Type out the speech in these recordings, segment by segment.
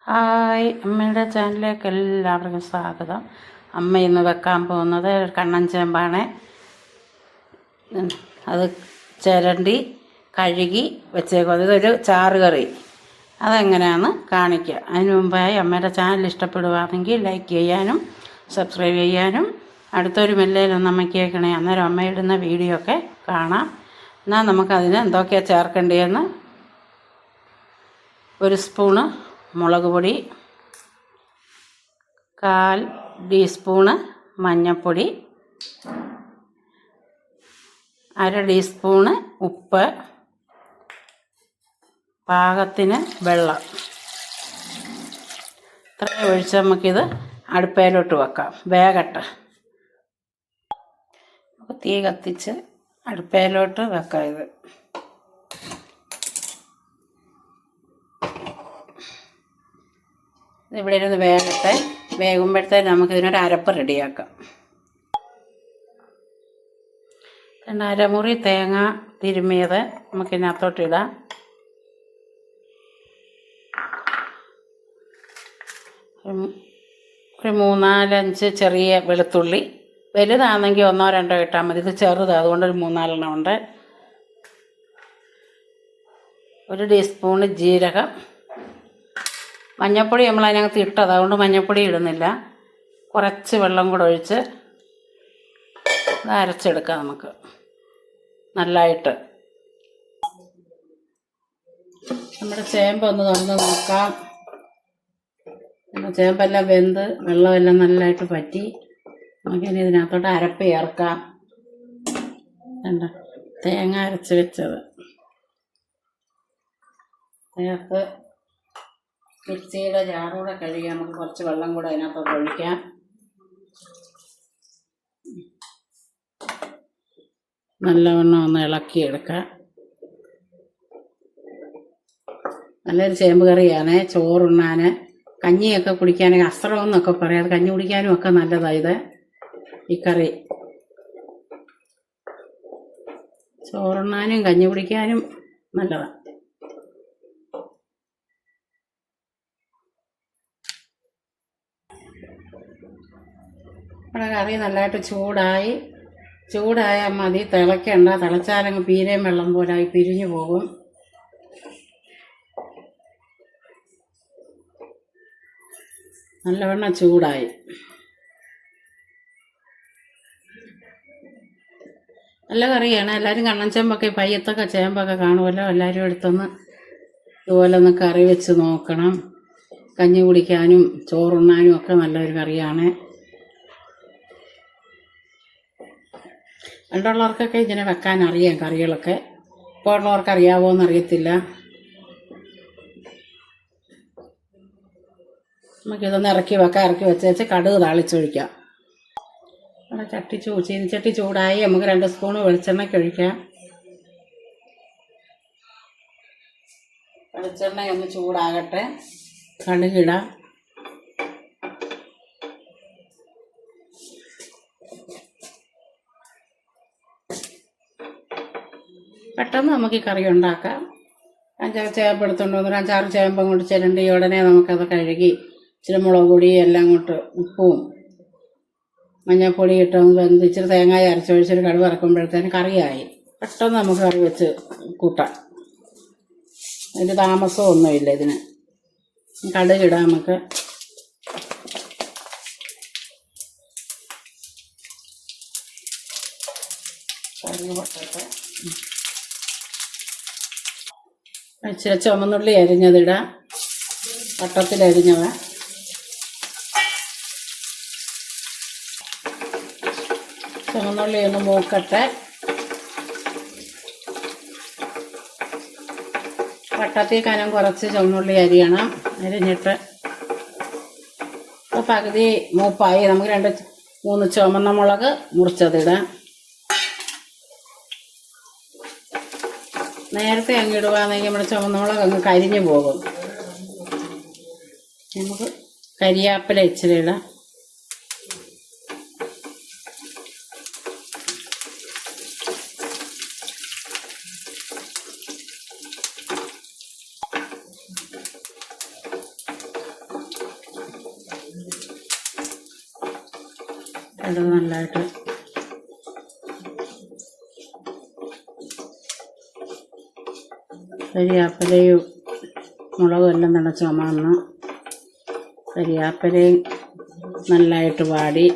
Hi, അമ്മയുടെ ചാനലിലേക്ക് എല്ലാവർക്കും സ്വാഗതം. അമ്മ ഇന്ന് വെക്കാൻ പോകുന്നത് കണ്ണൻ ചേമ്പാണ്. അത് ചിരണ്ടി കഴുകി വെച്ചേക്കും. ഇതൊരു ചാറ് കറി. അതെങ്ങനെയാണെന്ന് കാണിക്കുക. അതിന് മുമ്പായി അമ്മയുടെ ചാനൽ ഇഷ്ടപ്പെടുകയാണെങ്കിൽ ലൈക്ക് ചെയ്യാനും സബ്സ്ക്രൈബ് ചെയ്യാനും അടുത്തൊരു മെല്ലേലൊന്ന് അമ്മയ്ക്ക് കേൾക്കണേ. അന്നേരം അമ്മ ഇടുന്ന വീഡിയോ ഒക്കെ കാണാം. എന്നാൽ നമുക്കതിന് എന്തൊക്കെയാണ് ചേർക്കേണ്ടതെന്ന്. 1 സ്പൂണ് മുളക് പൊടി, 1/4 ടീസ്പൂണ് മഞ്ഞൾപ്പൊടി, 1/2 ടീസ്പൂണ് ഉപ്പ്, പാകത്തിന് വെള്ളം. ഇത്രയും ഒഴിച്ച് നമുക്കിത് അടുപ്പയിലോട്ട് വെക്കാം. വേഗട്ടെ. തീ കത്തിച്ച് അടുപ്പയിലോട്ട് വെക്കാം. ഇത് ഇവിടെ ഇരുന്ന് വേഗട്ടെ. വേകുമ്പോഴത്തേന് നമുക്കിതിനൊരു അരപ്പ് റെഡിയാക്കാം. 1/2 മുറി തേങ്ങ തിരുമ്മിയത് നമുക്കിതിനകത്തോട്ടിടാം. ഒരു 3-4 ചെറിയ വെളുത്തുള്ളി. വലുതാണെങ്കിൽ 1-2 ഇട്ടാൽ മതി. ഇത് ചെറുതാണ്, അതുകൊണ്ടൊരു 3-4 ഉണ്ട്. 1 ടീസ്പൂണ് ജീരകം. മഞ്ഞൾപ്പൊടി നമ്മൾ അതിനകത്ത് ഇട്ടത്, അതുകൊണ്ട് മഞ്ഞൾപ്പൊടി ഇടുന്നില്ല. കുറച്ച് വെള്ളം കൂടെ ഒഴിച്ച് ഇത് അരച്ചെടുക്കാം നമുക്ക് നല്ലതായിട്ട്. നമ്മുടെ ചേമ്പൊന്ന് തുറന്ന് നോക്കാം. ചേമ്പെല്ലാം വെന്ത് വെള്ളമെല്ലാം നല്ലതായിട്ട് പറ്റി. നമുക്കിനി ഇതിനകത്തോട്ട് അരപ്പ് ചേർക്കാം. വേണ്ട, തേങ്ങ അരച്ച് വെച്ചത് അതിനകത്ത് മിക്സിയുടെ ജാറൂടെ കഴുകി നമുക്ക് കുറച്ച് വെള്ളം കൂടെ അതിനകത്തോട്ട് ഒഴിക്കാം. നല്ലവണ്ണം ഒന്ന് ഇളക്കിയെടുക്കാം. നല്ലൊരു ചേമ്പ് കറിയാണ്. ചോറുണ്ണാൻ, കഞ്ഞിയൊക്കെ കുടിക്കാനൊക്കെ, അസ്ത്രമെന്നൊക്കെ പറയാം. കഞ്ഞി കുടിക്കാനും ഒക്കെ നല്ലതാണ് ഇത്, ഈ കറി. ചോറുണ്ണാനും കഞ്ഞി കുടിക്കാനും നല്ലതാണ്. നമ്മുടെ കറി നല്ലതായിട്ട് ചൂടായാൽ മതി. തിളയ്ക്കണ്ട. തിളച്ചാലങ്ങ് പീരയും വെള്ളം പോലായി പിരിഞ്ഞു പോകും. നല്ലവണ്ണം ചൂടായി. നല്ല കറിയാണ്. എല്ലാവരും കണ്ണൻ ചേമ്പൊക്കെ, പയ്യത്തൊക്കെ ചേമ്പൊക്കെ കാണുമല്ലോ. എല്ലാവരും എടുത്തൊന്ന് ഇതുപോലെ ഒന്ന് കറി വെച്ച് നോക്കണം. കഞ്ഞി കുടിക്കാനും ചോറുണ്ണാനും ഒക്കെ നല്ലൊരു കറിയാണ്. പണ്ടുള്ളവർക്കൊക്കെ ഇങ്ങനെ വെക്കാൻ അറിയാം കറികളൊക്കെ. ഇപ്പോൾ ഉള്ളവർക്ക് അറിയാവോ എന്നറിയത്തില്ല. നമുക്കിതൊന്ന് ഇറക്കി വെക്കാം. ഇറക്കി വെച്ച് കടുക് താളിച്ചൊഴിക്കാം. അവിടെ ചീനിച്ചട്ടി ചൂടായി. നമുക്ക് 2 സ്പൂണ് വെളിച്ചെണ്ണയ്ക്ക് ഒഴിക്കാം. വെളിച്ചെണ്ണ ഒന്ന് ചൂടാകട്ടെ. കടുകിടാം. പെട്ടെന്ന് നമുക്ക് ഈ കറി ഉണ്ടാക്കാം. 5 ചേമ്പ് എടുത്തുകൊണ്ട് വന്നൊരു 5-6 ചേമ്പം കൊണ്ട് ചിരണ്ടി ഉടനെ നമുക്കത് കഴുകി ഇച്ചിരി മുളക് പൊടി എല്ലാം കൊണ്ട് ഉപ്പും മഞ്ഞൾപ്പൊടി ഇട്ടൊന്ന് വെന്ത് ഇച്ചിരി തേങ്ങായി അരച്ചൊഴിച്ചൊരു കടുക് ഇറക്കുമ്പോഴത്തേന് കറിയായി. പെട്ടെന്ന് നമുക്ക് കറി വെച്ച് കൂട്ടാം. അതിൻ്റെ താമസമൊന്നുമില്ല ഇതിന്. കടുകിടാം നമുക്ക്. കടുക് പൊട്ടട്ടെ. ഇച്ചിരി ചുമന്നുള്ളി അരിഞ്ഞതിടാം. വട്ടത്തിലരിഞ്ഞത്. ചുമന്നുള്ളി ഒന്ന് മൂക്കട്ടെ. വട്ടത്തിൽ കനം കുറച്ച് ചുമന്നുള്ളി അരിയണം. അരിഞ്ഞിട്ട് ഇപ്പോൾ പകുതി മൂപ്പായി. നമുക്ക് 2-3 ചുമന്ന മുളക് മുറിച്ചതിടാം. നേരത്തെ അങ്ങ് ഇടുകയാണെങ്കിൽ നമ്മുടെ ചുവന്ന മുളക് അങ്ങ് കരിഞ്ഞു പോകും. നമുക്ക് കരിയാപ്പില ഇച്ചിരി ഇടാം. കടുക് നല്ലതായിട്ട് കരിയാപ്പിലയും മുളകും എല്ലാം തന്നെ ചുമന്ന് കരിയാപ്പിലയും നല്ലതായിട്ട് വാടി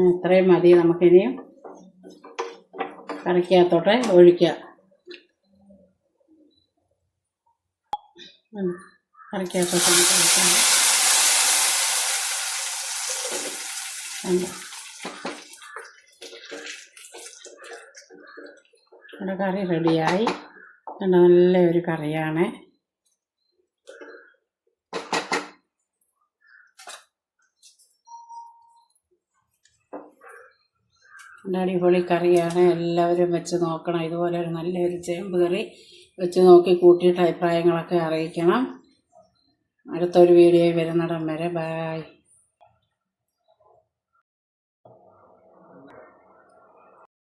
ഇത്രയും മതി. നമുക്കിനിയും കറിക്കകത്തോട്ട് ഒഴിക്കാം. കറിക്കകത്തോട്ട് ഒഴിക്കാം. നമ്മുടെ കറി റെഡിയായി. നല്ലൊരു കറിയാണ്. നല്ല അടിപൊളി കറിയാണ്. എല്ലാവരും വെച്ച് നോക്കണം. ഇതുപോലെ ഒരു നല്ലൊരു ചേമ്പ് കറി വെച്ച് നോക്കി കൂട്ടിയിട്ട് അഭിപ്രായങ്ങളൊക്കെ അറിയിക്കണം. അടുത്തൊരു വീഡിയോ വരുന്നിടം വരെ ബൈ.